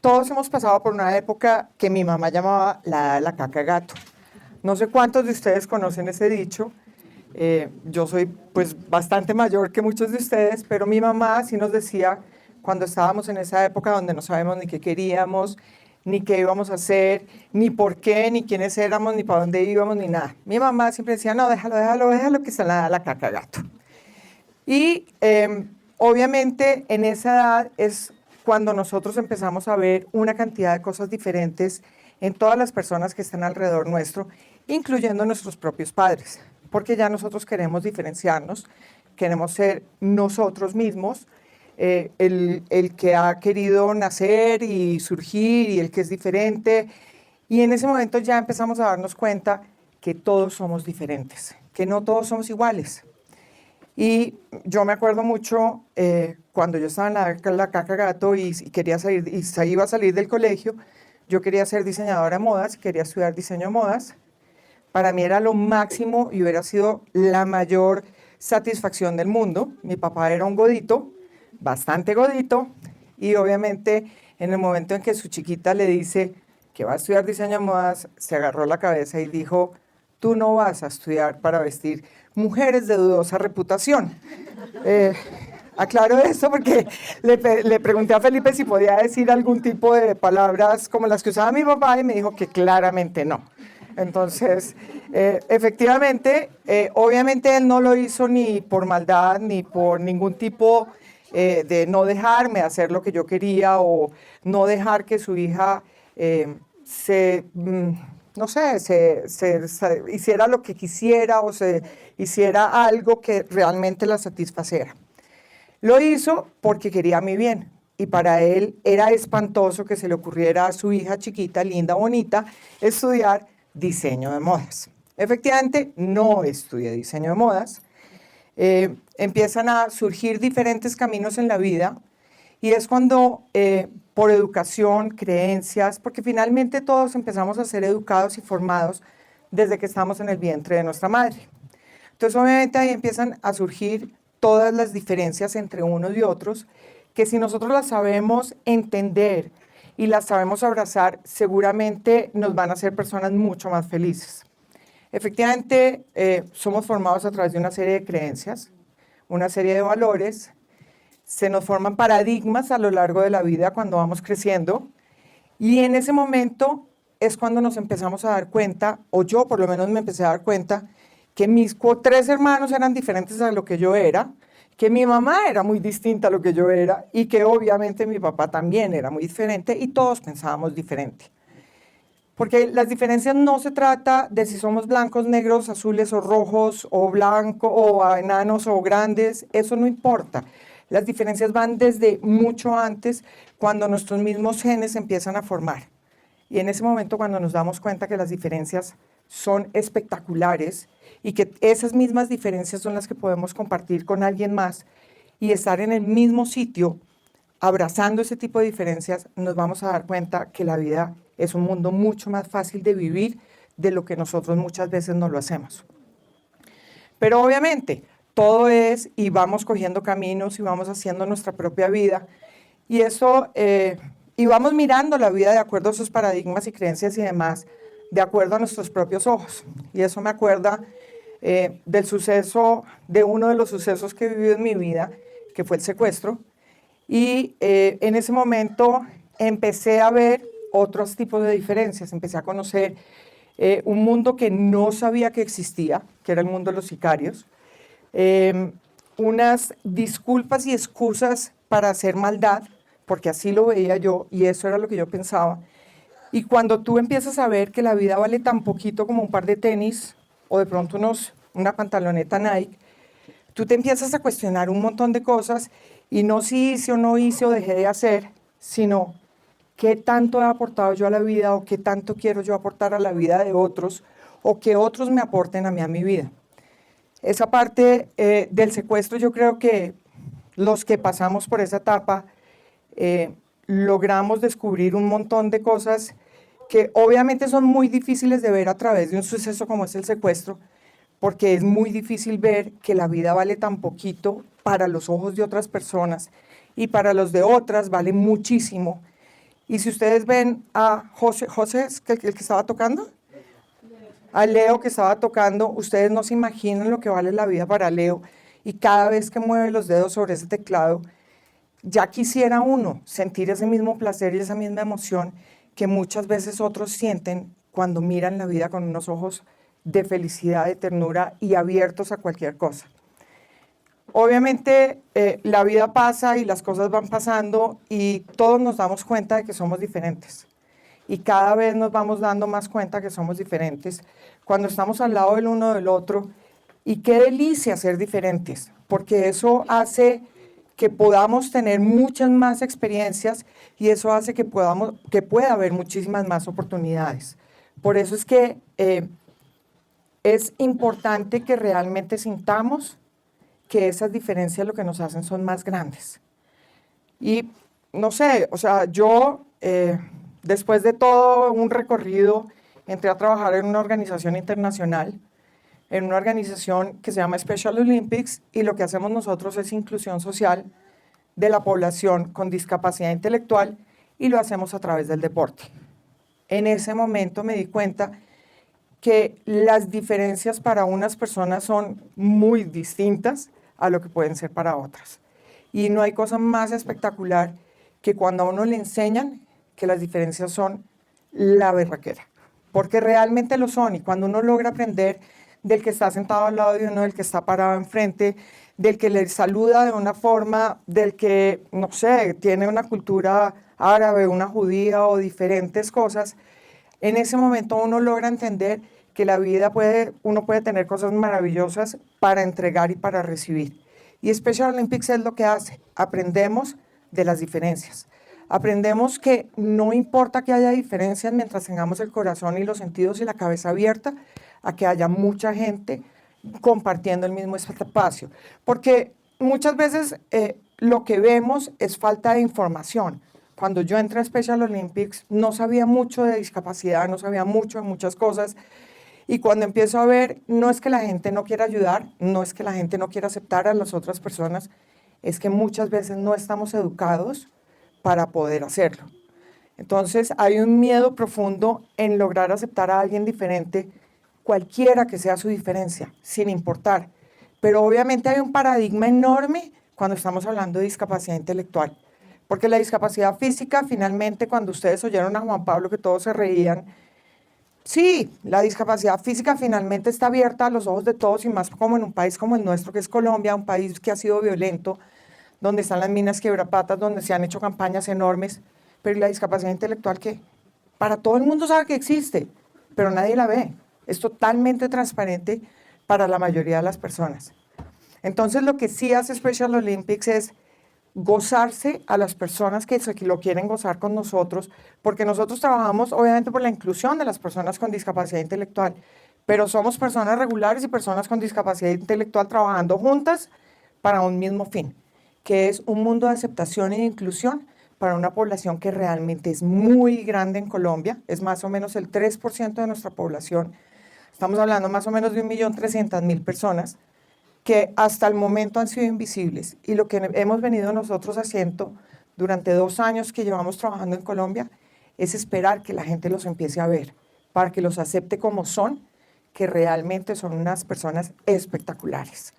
Todos hemos pasado por una época que mi mamá llamaba la edad de la caca de gato. No sé cuántos de ustedes conocen ese dicho. Yo soy pues bastante mayor que muchos de ustedes, pero mi mamá sí nos decía cuando estábamos en esa época donde no sabemos ni qué queríamos, ni qué íbamos a hacer, ni por qué, ni quiénes éramos, ni para dónde íbamos, ni nada. Mi mamá siempre decía, no, déjalo, que está la edad de la caca de gato. Y obviamente en esa edad es cuando nosotros empezamos a ver una cantidad de cosas diferentes en todas las personas que están alrededor nuestro, incluyendo nuestros propios padres, porque ya nosotros queremos diferenciarnos, queremos ser nosotros mismos, el que ha querido nacer y surgir y el que es diferente. Y en ese momento ya empezamos a darnos cuenta que todos somos diferentes, que no todos somos iguales. Y yo me acuerdo mucho cuando yo estaba en la caca gato y quería salir, y iba a salir del colegio, yo quería ser diseñadora de modas, quería estudiar diseño de modas. Para mí era lo máximo y hubiera sido la mayor satisfacción del mundo. Mi papá era un godito, bastante godito, y obviamente en el momento en que su chiquita le dice que va a estudiar diseño de modas, se agarró la cabeza y dijo, tú no vas a estudiar para vestir mujeres de dudosa reputación. Aclaro esto porque le pregunté a Felipe si podía decir algún tipo de palabras como las que usaba mi papá y me dijo que claramente no. Entonces, efectivamente, obviamente él no lo hizo ni por maldad ni por ningún tipo de no dejarme hacer lo que yo quería o no dejar que su hija no sé, se hiciera lo que quisiera o se hiciera algo que realmente la satisfaciera. Lo hizo porque quería mi bien y para él era espantoso que se le ocurriera a su hija chiquita, linda, bonita, estudiar diseño de modas. Efectivamente, no estudié diseño de modas. Empiezan a surgir diferentes caminos en la vida y es cuando por educación, creencias, porque finalmente todos empezamos a ser educados y formados desde que estamos en el vientre de nuestra madre. Entonces obviamente ahí empiezan a surgir todas las diferencias entre unos y otros, que si nosotros las sabemos entender y las sabemos abrazar, seguramente nos van a hacer personas mucho más felices. Efectivamente, somos formados a través de una serie de creencias, una serie de valores, se nos forman paradigmas a lo largo de la vida cuando vamos creciendo y en ese momento es cuando nos empezamos a dar cuenta, o yo por lo menos me empecé a dar cuenta, que mis tres hermanos eran diferentes a lo que yo era, que mi mamá era muy distinta a lo que yo era y que obviamente mi papá también era muy diferente y todos pensábamos diferente. Porque las diferencias no se trata de si somos blancos, negros, azules o rojos, o blancos, o enanos o grandes, eso no importa. Las diferencias van desde mucho antes, cuando nuestros mismos genes empiezan a formar. Y en ese momento cuando nos damos cuenta que las diferencias son espectaculares y que esas mismas diferencias son las que podemos compartir con alguien más y estar en el mismo sitio abrazando ese tipo de diferencias, nos vamos a dar cuenta que la vida es un mundo mucho más fácil de vivir de lo que nosotros muchas veces no lo hacemos. Pero obviamente todo es y vamos cogiendo caminos y vamos haciendo nuestra propia vida y eso y vamos mirando la vida de acuerdo a esos paradigmas y creencias y demás, de acuerdo a nuestros propios ojos. Y eso me acuerda del suceso, de uno de los sucesos que he vivido en mi vida, que fue el secuestro. Y en ese momento empecé a ver otros tipos de diferencias, empecé a conocer un mundo que no sabía que existía, que era el mundo de los sicarios, unas disculpas y excusas para hacer maldad, porque así lo veía yo y eso era lo que yo pensaba. Y cuando tú empiezas a ver que la vida vale tan poquito como un par de tenis o de pronto una pantaloneta Nike, tú te empiezas a cuestionar un montón de cosas y no si hice o no hice o dejé de hacer, sino qué tanto he aportado yo a la vida o qué tanto quiero yo aportar a la vida de otros o que otros me aporten a mi vida. Esa parte del secuestro, yo creo que los que pasamos por esa etapa logramos descubrir un montón de cosas que obviamente son muy difíciles de ver a través de un suceso como es el secuestro, porque es muy difícil ver que la vida vale tan poquito para los ojos de otras personas y para los de otras vale muchísimo, Y si ustedes ven a José es el que estaba tocando, a Leo que estaba tocando, ustedes no se imaginan lo que vale la vida para Leo. Y cada vez que mueve los dedos sobre ese teclado, ya quisiera uno sentir ese mismo placer y esa misma emoción que muchas veces otros sienten cuando miran la vida con unos ojos de felicidad, de ternura y abiertos a cualquier cosa. Obviamente la vida pasa y las cosas van pasando y todos nos damos cuenta de que somos diferentes. Y cada vez nos vamos dando más cuenta que somos diferentes cuando estamos al lado del uno del otro. Y qué delicia ser diferentes, porque eso hace que podamos tener muchas más experiencias y eso hace que pueda haber muchísimas más oportunidades. Por eso es que es importante que realmente sintamos que esas diferencias lo que nos hacen son más grandes. Y no sé, o sea, yo después de todo un recorrido entré a trabajar en una organización internacional, en una organización que se llama Special Olympics, y lo que hacemos nosotros es inclusión social de la población con discapacidad intelectual y lo hacemos a través del deporte. En ese momento me di cuenta que las diferencias para unas personas son muy distintas a lo que pueden ser para otras. Y no hay cosa más espectacular que cuando a uno le enseñan que las diferencias son la berraquera, porque realmente lo son. Y cuando uno logra aprender del que está sentado al lado de uno, del que está parado enfrente, del que le saluda de una forma, del que, no sé, tiene una cultura árabe, una judía o diferentes cosas, en ese momento uno logra entender que la vida uno puede tener cosas maravillosas para entregar y para recibir. Y Special Olympics es lo que hace. Aprendemos de las diferencias. Aprendemos que no importa que haya diferencias mientras tengamos el corazón y los sentidos y la cabeza abierta a que haya mucha gente compartiendo el mismo espacio. Porque muchas veces lo que vemos es falta de información. Cuando yo entré a Special Olympics no sabía mucho de discapacidad, no sabía mucho de muchas cosas. Y cuando empiezo a ver, no es que la gente no quiera ayudar, no es que la gente no quiera aceptar a las otras personas, es que muchas veces no estamos educados para poder hacerlo. Entonces hay un miedo profundo en lograr aceptar a alguien diferente, cualquiera que sea su diferencia, sin importar. Pero obviamente hay un paradigma enorme cuando estamos hablando de discapacidad intelectual. Porque la discapacidad física, finalmente, cuando ustedes oyeron a Juan Pablo que todos se reían, sí, la discapacidad física finalmente está abierta a los ojos de todos y más como en un país como el nuestro, que es Colombia, un país que ha sido violento, donde están las minas quiebrapatas, donde se han hecho campañas enormes, pero ¿y la discapacidad intelectual qué? Para todo el mundo sabe que existe, pero nadie la ve. Es totalmente transparente para la mayoría de las personas. Entonces lo que sí hace Special Olympics es gozarse a las personas que lo quieren gozar con nosotros, porque nosotros trabajamos obviamente por la inclusión de las personas con discapacidad intelectual, pero somos personas regulares y personas con discapacidad intelectual trabajando juntas para un mismo fin, que es un mundo de aceptación y de inclusión para una población que realmente es muy grande en Colombia, es más o menos el 3% de nuestra población, estamos hablando más o menos de 1.300.000 personas, que hasta el momento han sido invisibles. Y lo que hemos venido nosotros haciendo durante 2 años que llevamos trabajando en Colombia es esperar que la gente los empiece a ver, para que los acepte como son, que realmente son unas personas espectaculares.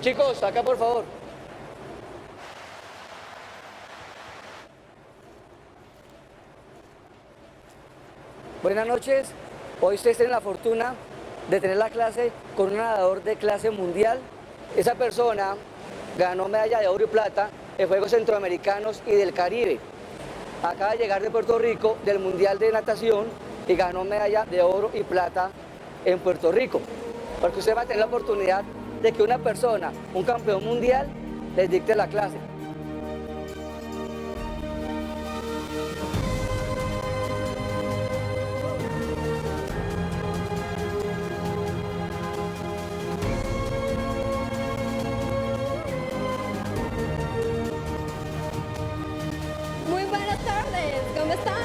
Chicos, acá por favor. Buenas noches. Hoy ustedes tienen la fortuna de tener la clase con un nadador de clase mundial. Esa persona ganó medalla de oro y plata en Juegos Centroamericanos y del Caribe. Acaba de llegar de Puerto Rico del Mundial de Natación y ganó medalla de oro y plata en Puerto Rico. Porque usted va a tener la oportunidad de que una persona, un campeón mundial, les dicte la clase. Muy buenas tardes, ¿cómo están?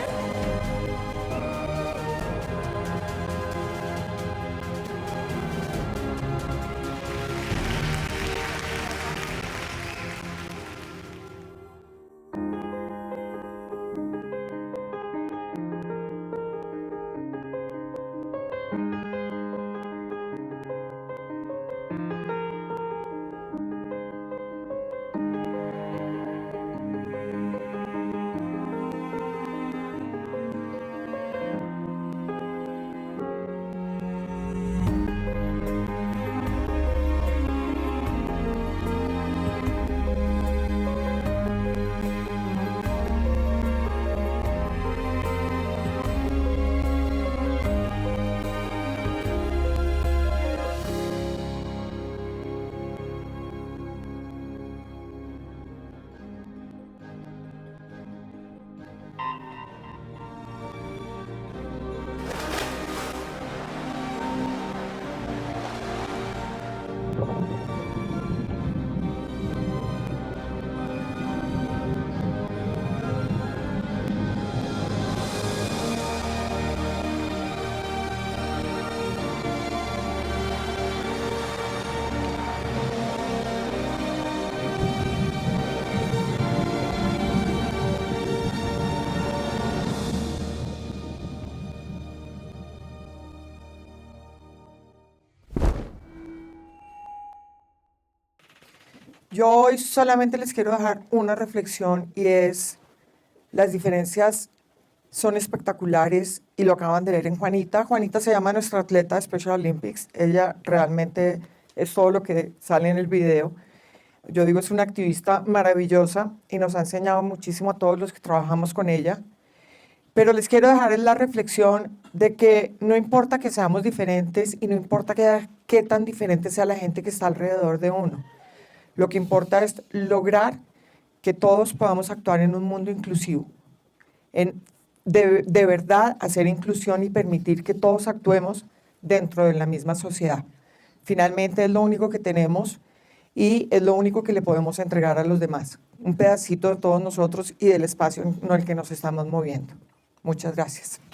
Yo hoy solamente les quiero dejar una reflexión y es, las diferencias son espectaculares y lo acaban de ver en Juanita. Juanita se llama nuestra atleta de Special Olympics. Ella realmente es todo lo que sale en el video. Yo digo, es una activista maravillosa y nos ha enseñado muchísimo a todos los que trabajamos con ella. Pero les quiero dejar en la reflexión de que no importa que seamos diferentes y no importa qué tan diferente sea la gente que está alrededor de uno. Lo que importa es lograr que todos podamos actuar en un mundo inclusivo, de verdad hacer inclusión y permitir que todos actuemos dentro de la misma sociedad. Finalmente es lo único que tenemos y es lo único que le podemos entregar a los demás, un pedacito de todos nosotros y del espacio en el que nos estamos moviendo. Muchas gracias.